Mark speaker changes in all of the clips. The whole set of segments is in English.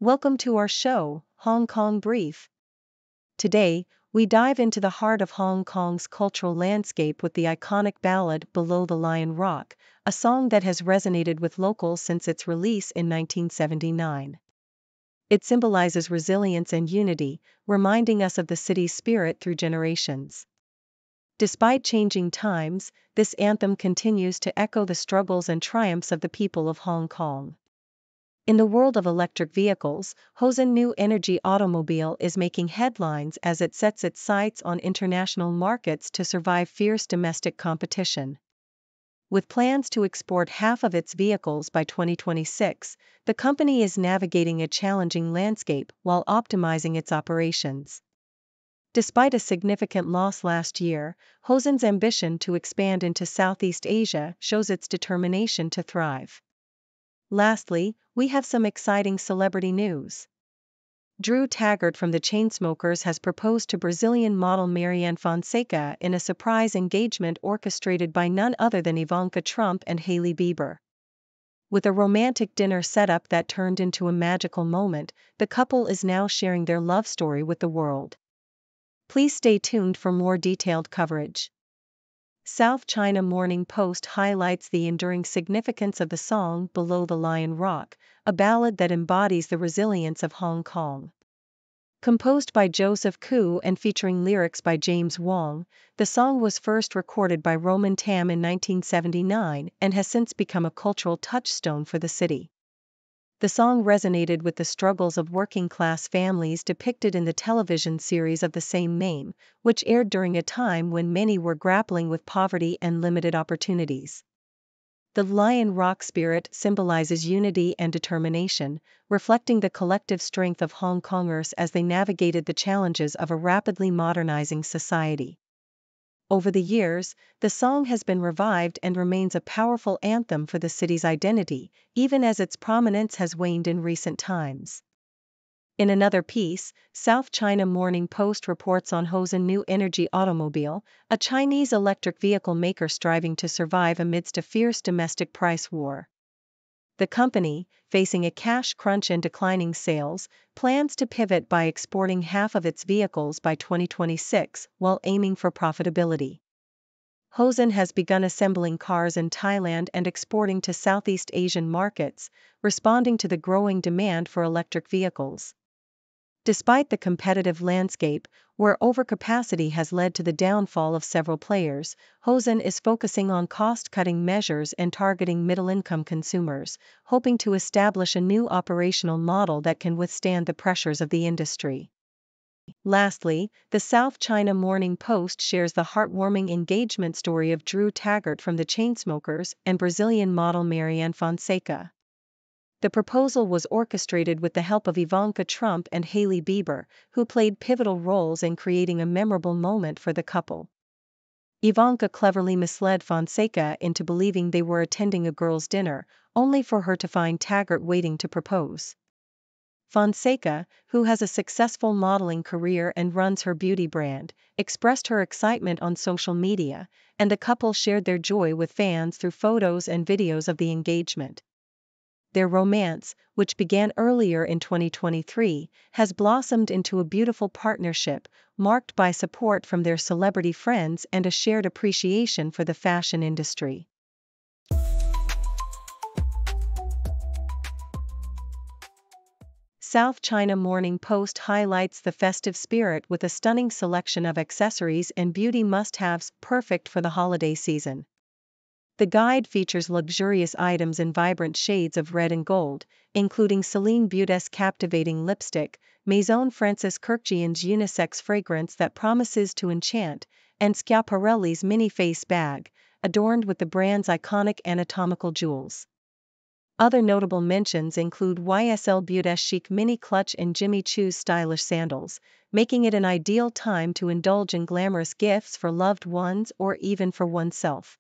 Speaker 1: Welcome to our show, Hong Kong Brief. Today, we dive into the heart of Hong Kong's cultural landscape with the iconic ballad Below the Lion Rock, a song that has resonated with locals since its release in 1979. It symbolizes resilience and unity, reminding us of the city's spirit through generations. Despite changing times, this anthem continues to echo the struggles and triumphs of the people of Hong Kong. In the world of electric vehicles, Hozon New Energy Automobile is making headlines as it sets its sights on international markets to survive fierce domestic competition. With plans to export half of its vehicles by 2026, the company is navigating a challenging landscape while optimizing its operations. Despite a significant loss last year, Hozon's ambition to expand into Southeast Asia shows its determination to thrive. Lastly, we have some exciting celebrity news. Drew Taggart from the Chainsmokers has proposed to Brazilian model Marianne Fonseca in a surprise engagement orchestrated by none other than Ivanka Trump and Hailey Bieber. With a romantic dinner setup that turned into a magical moment, the couple is now sharing their love story with the world. Please stay tuned for more detailed coverage. South China Morning Post highlights the enduring significance of the song Below the Lion Rock, a ballad that embodies the resilience of Hong Kong. Composed by Joseph Koo and featuring lyrics by James Wong, the song was first recorded by Roman Tam in 1979 and has since become a cultural touchstone for the city. The song resonated with the struggles of working-class families depicted in the television series of the same name, which aired during a time when many were grappling with poverty and limited opportunities. The Lion Rock spirit symbolizes unity and determination, reflecting the collective strength of Hongkongers as they navigated the challenges of a rapidly modernizing society. Over the years, the song has been revived and remains a powerful anthem for the city's identity, even as its prominence has waned in recent times. In another piece, South China Morning Post reports on Hozon New Energy Automobile, a Chinese electric vehicle maker striving to survive amidst a fierce domestic price war. The company, facing a cash crunch and declining sales, plans to pivot by exporting half of its vehicles by 2026 while aiming for profitability. Hozon has begun assembling cars in Thailand and exporting to Southeast Asian markets, responding to the growing demand for electric vehicles. Despite the competitive landscape, where overcapacity has led to the downfall of several players, Hozon is focusing on cost-cutting measures and targeting middle-income consumers, hoping to establish a new operational model that can withstand the pressures of the industry. Lastly, the South China Morning Post shares the heartwarming engagement story of Drew Taggart from the Chainsmokers and Brazilian model Marianne Fonseca. The proposal was orchestrated with the help of Ivanka Trump and Hailey Bieber, who played pivotal roles in creating a memorable moment for the couple. Ivanka cleverly misled Fonseca into believing they were attending a girls' dinner, only for her to find Taggart waiting to propose. Fonseca, who has a successful modeling career and runs her beauty brand, expressed her excitement on social media, and the couple shared their joy with fans through photos and videos of the engagement. Their romance, which began earlier in 2023, has blossomed into a beautiful partnership, marked by support from their celebrity friends and a shared appreciation for the fashion industry. South China Morning Post highlights the festive spirit with a stunning selection of accessories and beauty must-haves perfect for the holiday season. The guide features luxurious items in vibrant shades of red and gold, including Celine Beaut's captivating lipstick, Maison Francis Kurkdjian's unisex fragrance that promises to enchant, and Schiaparelli's mini face bag, adorned with the brand's iconic anatomical jewels. Other notable mentions include YSL Beauty's chic mini clutch and Jimmy Choo's stylish sandals, making it an ideal time to indulge in glamorous gifts for loved ones or even for oneself.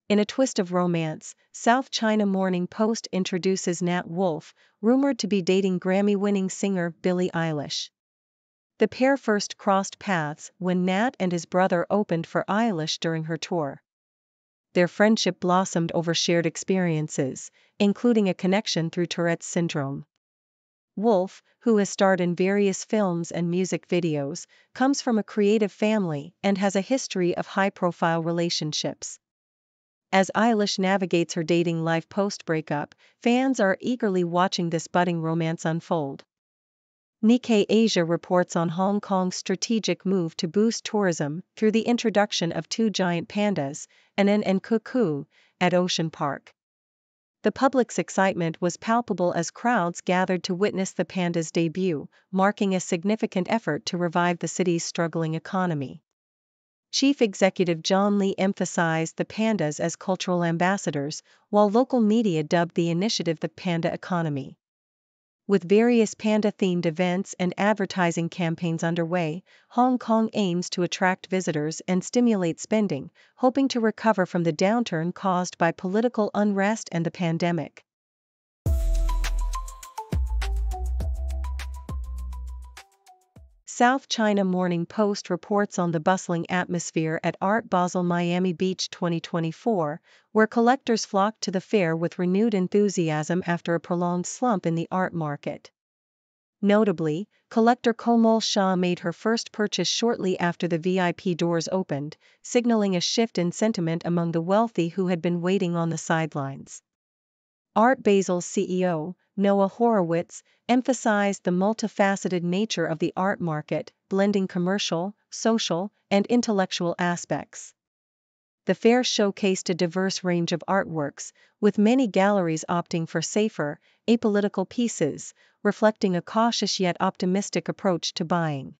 Speaker 1: In a twist of romance, South China Morning Post introduces Nat Wolff, rumored to be dating Grammy-winning singer Billie Eilish. The pair first crossed paths when Nat and his brother opened for Eilish during her tour. Their friendship blossomed over shared experiences, including a connection through Tourette's syndrome. Wolf, who has starred in various films and music videos, comes from a creative family and has a history of high-profile relationships. As Eilish navigates her dating life post-breakup, fans are eagerly watching this budding romance unfold. Nikkei Asia reports on Hong Kong's strategic move to boost tourism through the introduction of two giant pandas, Anan and Cuckoo, at Ocean Park. The public's excitement was palpable as crowds gathered to witness the panda's debut, marking a significant effort to revive the city's struggling economy. Chief Executive John Lee emphasized the pandas as cultural ambassadors, while local media dubbed the initiative the Panda Economy. With various panda-themed events and advertising campaigns underway, Hong Kong aims to attract visitors and stimulate spending, hoping to recover from the downturn caused by political unrest and the pandemic. South China Morning Post reports on the bustling atmosphere at Art Basel Miami Beach 2024, where collectors flocked to the fair with renewed enthusiasm after a prolonged slump in the art market. Notably, collector Komal Shah made her first purchase shortly after the VIP doors opened, signaling a shift in sentiment among the wealthy who had been waiting on the sidelines. Art Basel's CEO, Noah Horowitz, emphasized the multifaceted nature of the art market, blending commercial, social, and intellectual aspects. The fair showcased a diverse range of artworks, with many galleries opting for safer, apolitical pieces, reflecting a cautious yet optimistic approach to buying.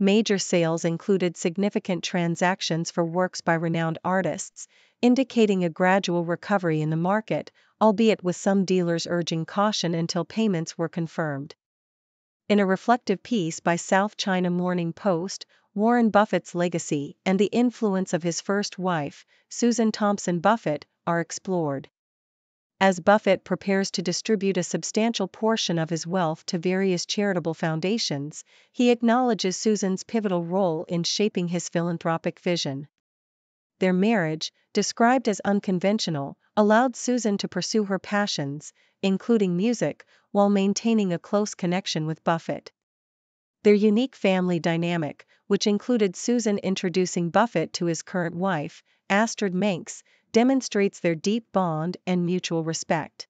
Speaker 1: Major sales included significant transactions for works by renowned artists, indicating a gradual recovery in the market, albeit with some dealers urging caution until payments were confirmed. In a reflective piece by South China Morning Post, Warren Buffett's legacy and the influence of his first wife, Susan Thompson Buffett, are explored. As Buffett prepares to distribute a substantial portion of his wealth to various charitable foundations, he acknowledges Susan's pivotal role in shaping his philanthropic vision. Their marriage, described as unconventional, allowed Susan to pursue her passions, including music, while maintaining a close connection with Buffett. Their unique family dynamic, which included Susan introducing Buffett to his current wife, Astrid Manx, demonstrates their deep bond and mutual respect.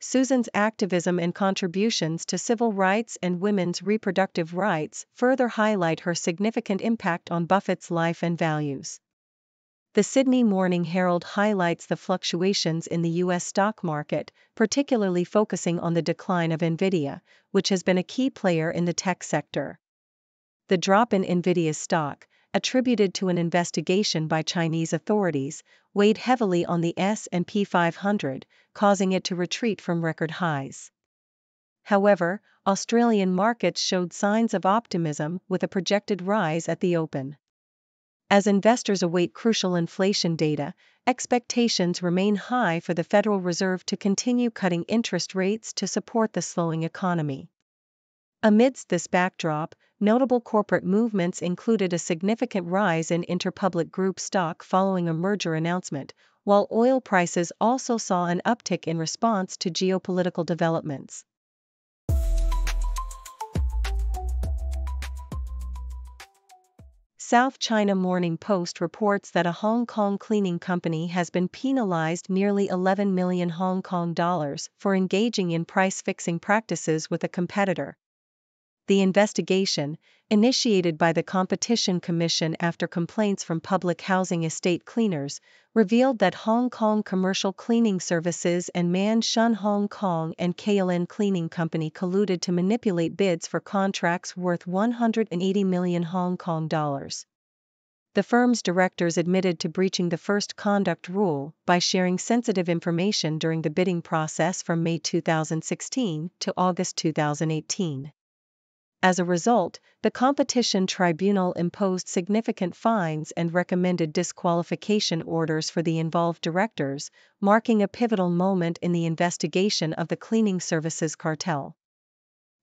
Speaker 1: Susan's activism and contributions to civil rights and women's reproductive rights further highlight her significant impact on Buffett's life and values. The Sydney Morning Herald highlights the fluctuations in the U.S. stock market, particularly focusing on the decline of Nvidia, which has been a key player in the tech sector. The drop in Nvidia's stock, attributed to an investigation by Chinese authorities, weighed heavily on the S&P 500, causing it to retreat from record highs. However, Australian markets showed signs of optimism with a projected rise at the open. As investors await crucial inflation data, expectations remain high for the Federal Reserve to continue cutting interest rates to support the slowing economy. Amidst this backdrop, notable corporate movements included a significant rise in Interpublic Group stock following a merger announcement, while oil prices also saw an uptick in response to geopolitical developments. South China Morning Post reports that a Hong Kong cleaning company has been penalized nearly 11 million Hong Kong dollars for engaging in price-fixing practices with a competitor. The investigation, initiated by the Competition Commission after complaints from public housing estate cleaners, revealed that Hong Kong Commercial Cleaning Services and Man Shun Hong Kong and KLN Cleaning Company colluded to manipulate bids for contracts worth 180 million Hong Kong dollars. The firm's directors admitted to breaching the first conduct rule by sharing sensitive information during the bidding process from May 2016 to August 2018. As a result, the Competition Tribunal imposed significant fines and recommended disqualification orders for the involved directors, marking a pivotal moment in the investigation of the cleaning services cartel.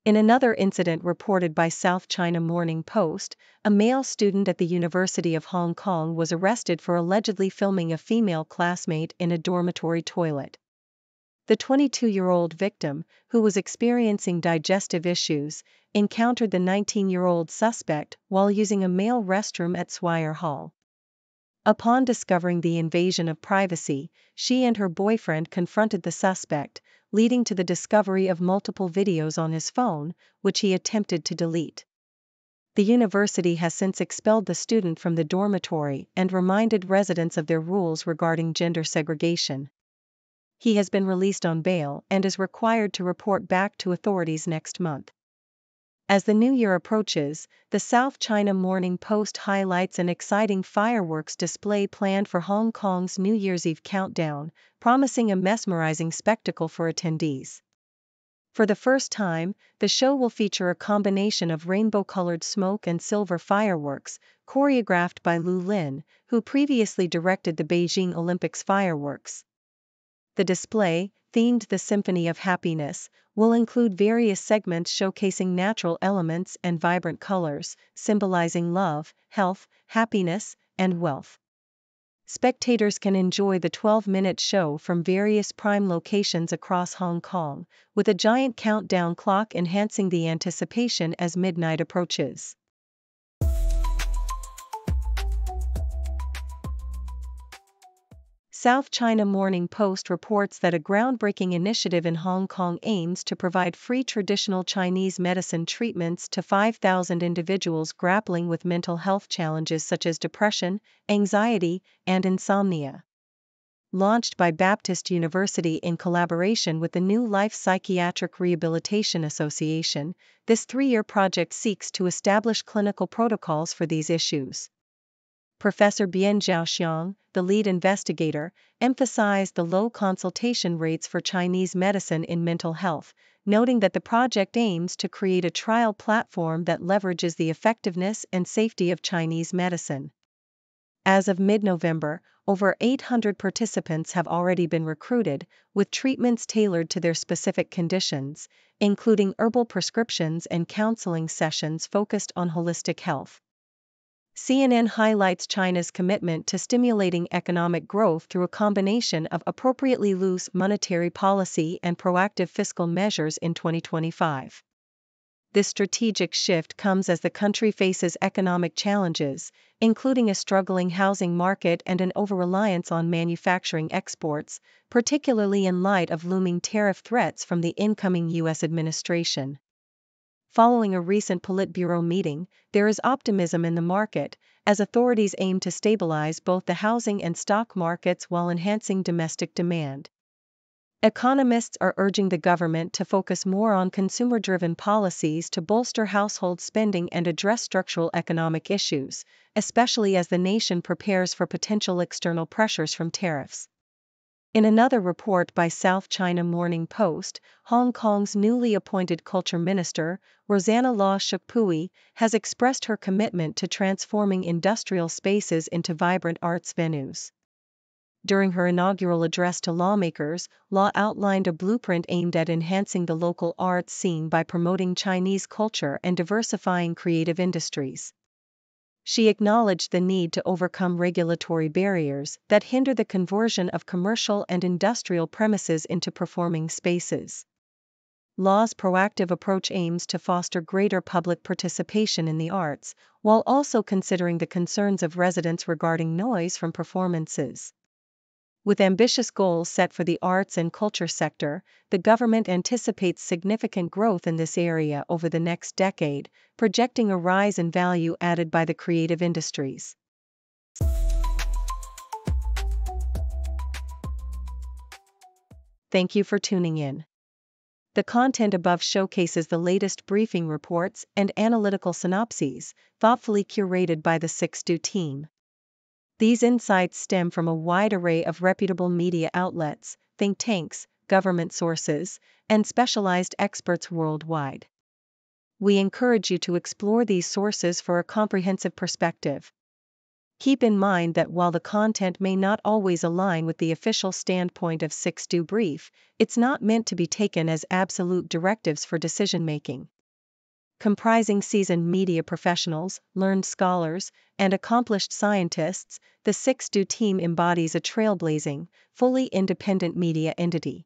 Speaker 1: In another incident reported by South China Morning Post, a male student at the University of Hong Kong was arrested for allegedly filming a female classmate in a dormitory toilet. The 22-year-old victim, who was experiencing digestive issues, encountered the 19-year-old suspect while using a male restroom at Swire Hall. Upon discovering the invasion of privacy, she and her boyfriend confronted the suspect, leading to the discovery of multiple videos on his phone, which he attempted to delete. The university has since expelled the student from the dormitory and reminded residents of their rules regarding gender segregation. He has been released on bail and is required to report back to authorities next month. As the new year approaches, the South China Morning Post highlights an exciting fireworks display planned for Hong Kong's New Year's Eve countdown, promising a mesmerizing spectacle for attendees. For the first time, the show will feature a combination of rainbow-colored smoke and silver fireworks, choreographed by Lu Lin, who previously directed the Beijing Olympics fireworks. The display, themed the Symphony of Happiness, will include various segments showcasing natural elements and vibrant colors, symbolizing love, health, happiness, and wealth. Spectators can enjoy the 12-minute show from various prime locations across Hong Kong, with a giant countdown clock enhancing the anticipation as midnight approaches. South China Morning Post reports that a groundbreaking initiative in Hong Kong aims to provide free traditional Chinese medicine treatments to 5,000 individuals grappling with mental health challenges such as depression, anxiety, and insomnia. Launched by Baptist University in collaboration with the New Life Psychiatric Rehabilitation Association, this 3-year project seeks to establish clinical protocols for these issues. Professor Bian Zhaoxiang, the lead investigator, emphasized the low consultation rates for Chinese medicine in mental health, noting that the project aims to create a trial platform that leverages the effectiveness and safety of Chinese medicine. As of mid-November, over 800 participants have already been recruited, with treatments tailored to their specific conditions, including herbal prescriptions and counseling sessions focused on holistic health. CNN highlights China's commitment to stimulating economic growth through a combination of appropriately loose monetary policy and proactive fiscal measures in 2025. This strategic shift comes as the country faces economic challenges, including a struggling housing market and an over-reliance on manufacturing exports, particularly in light of looming tariff threats from the incoming U.S. administration. Following a recent Politburo meeting, there is optimism in the market, as authorities aim to stabilize both the housing and stock markets while enhancing domestic demand. Economists are urging the government to focus more on consumer-driven policies to bolster household spending and address structural economic issues, especially as the nation prepares for potential external pressures from tariffs. In another report by South China Morning Post, Hong Kong's newly appointed culture minister, Rosanna Law Shukpui, has expressed her commitment to transforming industrial spaces into vibrant arts venues. During her inaugural address to lawmakers, Law outlined a blueprint aimed at enhancing the local arts scene by promoting Chinese culture and diversifying creative industries. She acknowledged the need to overcome regulatory barriers that hinder the conversion of commercial and industrial premises into performing spaces. Law's proactive approach aims to foster greater public participation in the arts, while also considering the concerns of residents regarding noise from performances. With ambitious goals set for the arts and culture sector, the government anticipates significant growth in this area over the next decade, projecting a rise in value added by the creative industries. Thank you for tuning in. The content above showcases the latest briefing reports and analytical synopses, thoughtfully curated by the 6Do team. These insights stem from a wide array of reputable media outlets, think tanks, government sources, and specialized experts worldwide. We encourage you to explore these sources for a comprehensive perspective. Keep in mind that while the content may not always align with the official standpoint of 6Do Brief, it's not meant to be taken as absolute directives for decision-making. Comprising seasoned media professionals, learned scholars, and accomplished scientists, the 6Do team embodies a trailblazing, fully independent media entity.